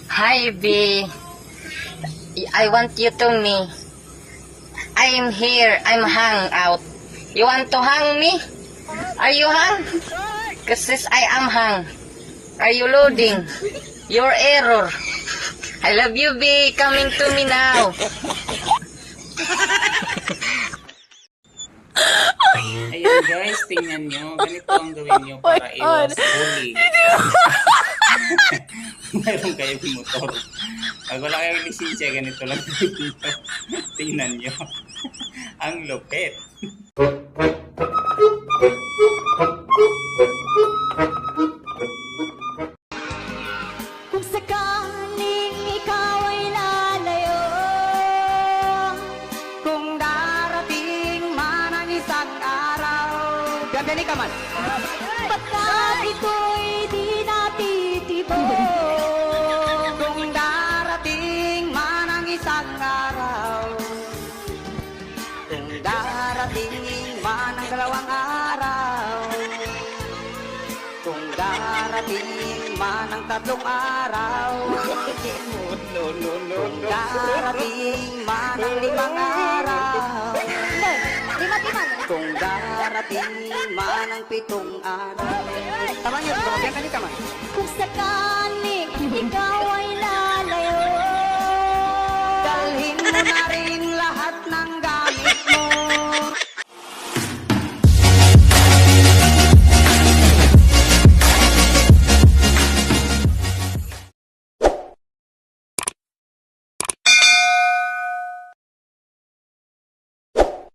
Hi, B. I want you to me. I'm here. I'm hang out. You want to hang me? Are you hang? Cause I am hang. Are you loading? Your error. I love you, B. Coming to me now. Ayan guys, tingnan nyo. Ganito ang gawin nyo para iwas bullying. Mayroon kayong motor. Pag wala kayong lisensya, ganito lang dito. Tingnan nyo. Ang lupit. Kung sakaling ikaw ay lalayo, kung darating man ang isang araw, gandali ka man. Pagkat ito'y di natitibo, kung darating man ang isang araw, kung darating man ang dalawang araw, kung darating man ang tatlong araw, kung darating man ang limang araw, kung darating man ang pitong araw. Tama niyo, tumagyan ka man. Kung sakali